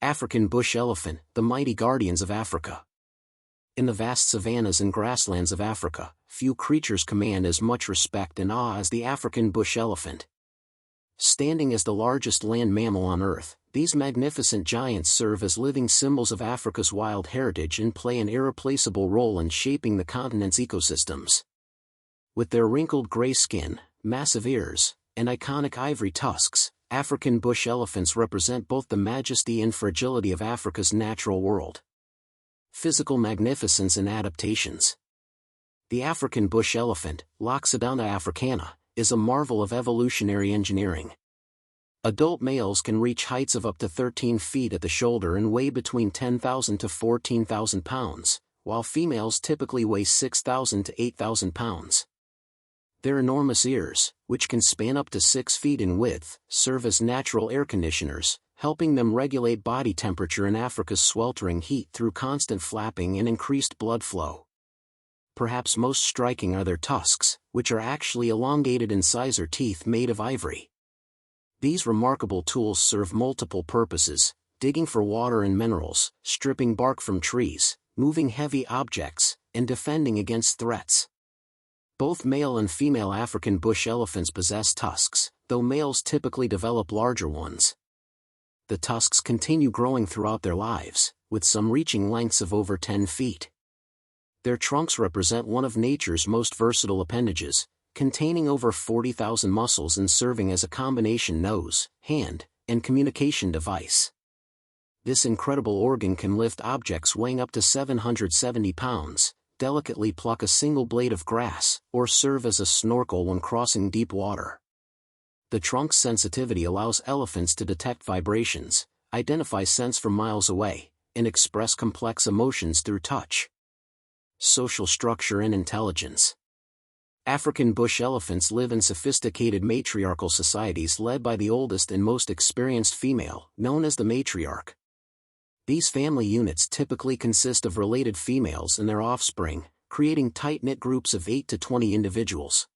African bush elephant, the mighty guardians of Africa. In the vast savannas and grasslands of Africa, few creatures command as much respect and awe as the African bush elephant. Standing as the largest land mammal on Earth, these magnificent giants serve as living symbols of Africa's wild heritage and play an irreplaceable role in shaping the continent's ecosystems. With their wrinkled gray skin, massive ears, and iconic ivory tusks, African bush elephants represent both the majesty and fragility of Africa's natural world. Physical magnificence and adaptations. The African bush elephant, Loxodonta africana, is a marvel of evolutionary engineering. Adult males can reach heights of up to 13 feet at the shoulder and weigh between 10,000 to 14,000 pounds, while females typically weigh 6,000 to 8,000 pounds. Their enormous ears, which can span up to 6 feet in width, serve as natural air conditioners, helping them regulate body temperature in Africa's sweltering heat through constant flapping and increased blood flow. Perhaps most striking are their tusks, which are actually elongated incisor teeth made of ivory. These remarkable tools serve multiple purposes: digging for water and minerals, stripping bark from trees, moving heavy objects, and defending against threats. Both male and female African bush elephants possess tusks, though males typically develop larger ones. The tusks continue growing throughout their lives, with some reaching lengths of over 10 feet. Their trunks represent one of nature's most versatile appendages, containing over 40,000 muscles and serving as a combination nose, hand, and communication device. This incredible organ can lift objects weighing up to 770 pounds, delicately pluck a single blade of grass, or serve as a snorkel when crossing deep water. The trunk's sensitivity allows elephants to detect vibrations, identify scents from miles away, and express complex emotions through touch. Social structure and intelligence. African bush elephants live in sophisticated matriarchal societies led by the oldest and most experienced female, known as the matriarch. These family units typically consist of related females and their offspring, creating tight-knit groups of 8 to 20 individuals.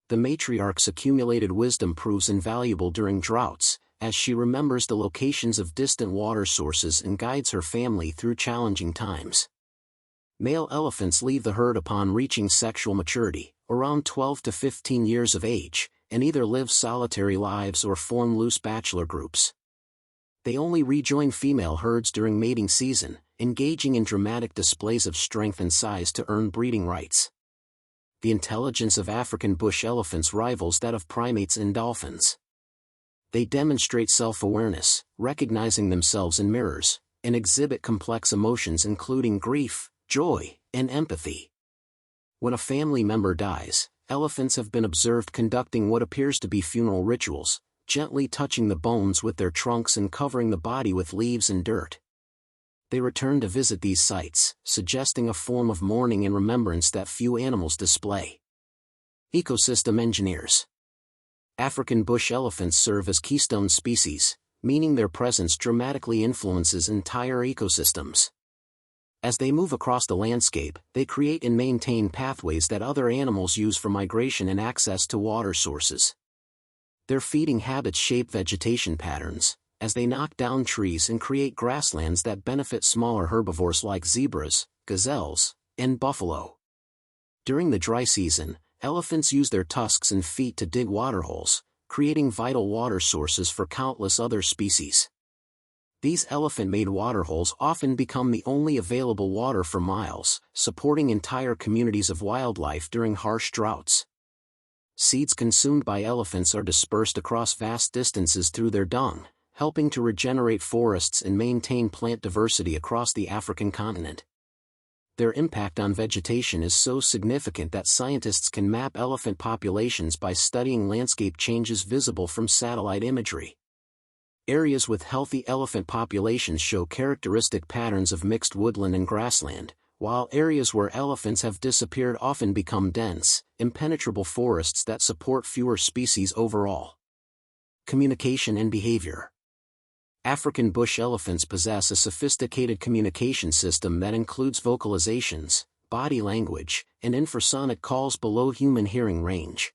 The matriarch's accumulated wisdom proves invaluable during droughts, as she remembers the locations of distant water sources and guides her family through challenging times. Male elephants leave the herd upon reaching sexual maturity, around 12 to 15 years of age, and either live solitary lives or form loose bachelor groups. They only rejoin female herds during mating season, engaging in dramatic displays of strength and size to earn breeding rights. The intelligence of African bush elephants rivals that of primates and dolphins. They demonstrate self-awareness, recognizing themselves in mirrors, and exhibit complex emotions including grief, joy, and empathy. When a family member dies, elephants have been observed conducting what appears to be funeral rituals, gently touching the bones with their trunks and covering the body with leaves and dirt. They return to visit these sites, suggesting a form of mourning and remembrance that few animals display. Ecosystem engineers. African bush elephants serve as keystone species, meaning their presence dramatically influences entire ecosystems. As they move across the landscape, they create and maintain pathways that other animals use for migration and access to water sources. Their feeding habits shape vegetation patterns, as they knock down trees and create grasslands that benefit smaller herbivores like zebras, gazelles, and buffalo. During the dry season, elephants use their tusks and feet to dig waterholes, creating vital water sources for countless other species. These elephant-made waterholes often become the only available water for miles, supporting entire communities of wildlife during harsh droughts. Seeds consumed by elephants are dispersed across vast distances through their dung, helping to regenerate forests and maintain plant diversity across the African continent. Their impact on vegetation is so significant that scientists can map elephant populations by studying landscape changes visible from satellite imagery. Areas with healthy elephant populations show characteristic patterns of mixed woodland and grassland, while areas where elephants have disappeared often become dense, impenetrable forests that support fewer species overall. Communication and behavior. African bush elephants possess a sophisticated communication system that includes vocalizations, body language, and infrasonic calls below human hearing range.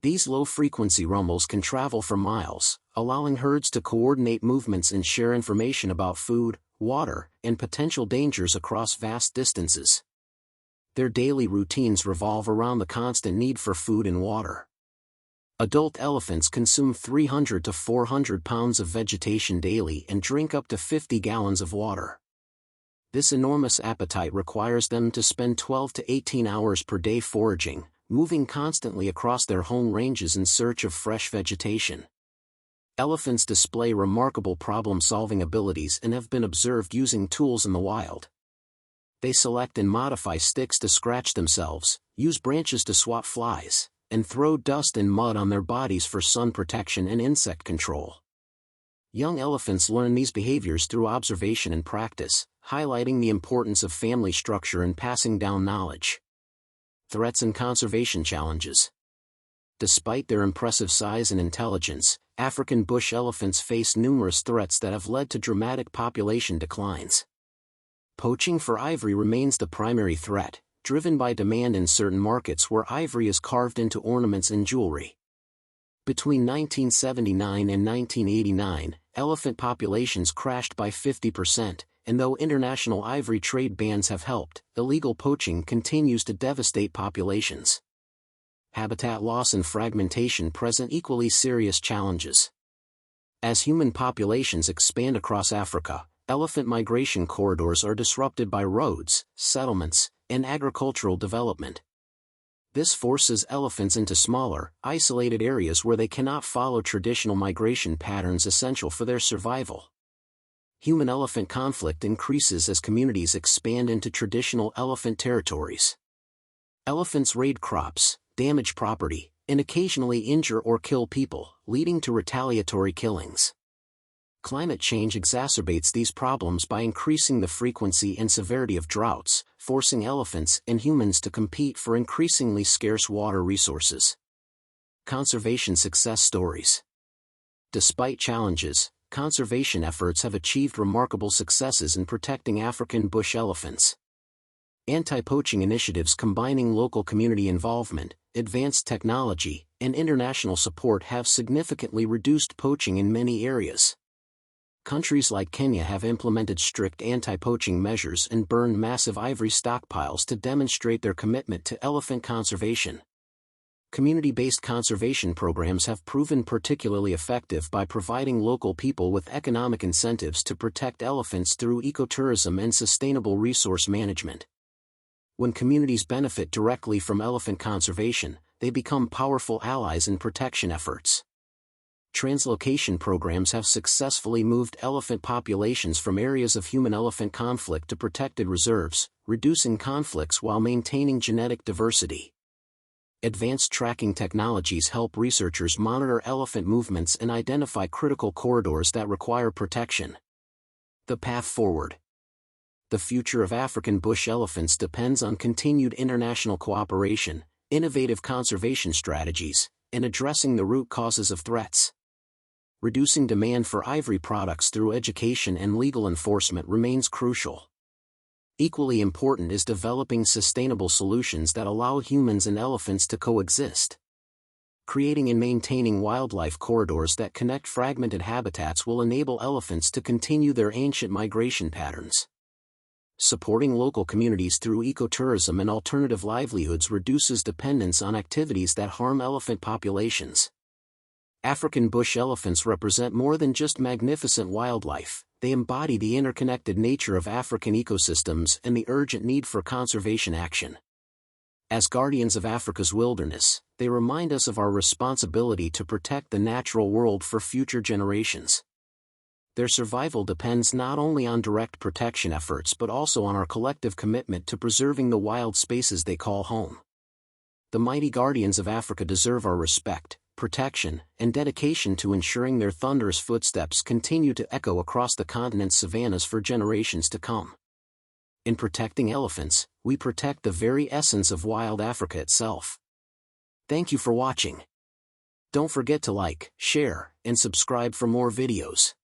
These low-frequency rumbles can travel for miles, allowing herds to coordinate movements and share information about food, water, and potential dangers across vast distances. Their daily routines revolve around the constant need for food and water. Adult elephants consume 300 to 400 pounds of vegetation daily and drink up to 50 gallons of water. This enormous appetite requires them to spend 12 to 18 hours per day foraging, moving constantly across their home ranges in search of fresh vegetation. Elephants display remarkable problem-solving abilities and have been observed using tools in the wild. They select and modify sticks to scratch themselves, use branches to swat flies, and throw dust and mud on their bodies for sun protection and insect control. Young elephants learn these behaviors through observation and practice, highlighting the importance of family structure and passing down knowledge. Threats and conservation challenges. Despite their impressive size and intelligence, African bush elephants face numerous threats that have led to dramatic population declines. Poaching for ivory remains the primary threat, driven by demand in certain markets where ivory is carved into ornaments and jewelry. Between 1979 and 1989, elephant populations crashed by 50%, and though international ivory trade bans have helped, illegal poaching continues to devastate populations. Habitat loss and fragmentation present equally serious challenges. As human populations expand across Africa, elephant migration corridors are disrupted by roads, settlements, and agricultural development. This forces elephants into smaller, isolated areas where they cannot follow traditional migration patterns essential for their survival. Human-elephant conflict increases as communities expand into traditional elephant territories. Elephants raid crops, damage property, and occasionally injure or kill people, leading to retaliatory killings. Climate change exacerbates these problems by increasing the frequency and severity of droughts, forcing elephants and humans to compete for increasingly scarce water resources. Conservation success stories. Despite challenges, conservation efforts have achieved remarkable successes in protecting African bush elephants. Anti-poaching initiatives combining local community involvement, advanced technology, and international support have significantly reduced poaching in many areas. Countries like Kenya have implemented strict anti-poaching measures and burned massive ivory stockpiles to demonstrate their commitment to elephant conservation. Community-based conservation programs have proven particularly effective by providing local people with economic incentives to protect elephants through ecotourism and sustainable resource management. When communities benefit directly from elephant conservation, they become powerful allies in protection efforts. Translocation programs have successfully moved elephant populations from areas of human-elephant conflict to protected reserves, reducing conflicts while maintaining genetic diversity. Advanced tracking technologies help researchers monitor elephant movements and identify critical corridors that require protection. The path forward. The future of African bush elephants depends on continued international cooperation, innovative conservation strategies, and addressing the root causes of threats. Reducing demand for ivory products through education and legal enforcement remains crucial. Equally important is developing sustainable solutions that allow humans and elephants to coexist. Creating and maintaining wildlife corridors that connect fragmented habitats will enable elephants to continue their ancient migration patterns. Supporting local communities through ecotourism and alternative livelihoods reduces dependence on activities that harm elephant populations. African bush elephants represent more than just magnificent wildlife, they embody the interconnected nature of African ecosystems and the urgent need for conservation action. As guardians of Africa's wilderness, they remind us of our responsibility to protect the natural world for future generations. Their survival depends not only on direct protection efforts but also on our collective commitment to preserving the wild spaces they call home. The mighty guardians of Africa deserve our respect, protection, and dedication to ensuring their thunderous footsteps continue to echo across the continent's savannas for generations to come. In protecting elephants, we protect the very essence of wild Africa itself. Thank you for watching. Don't forget to like, share, and subscribe for more videos.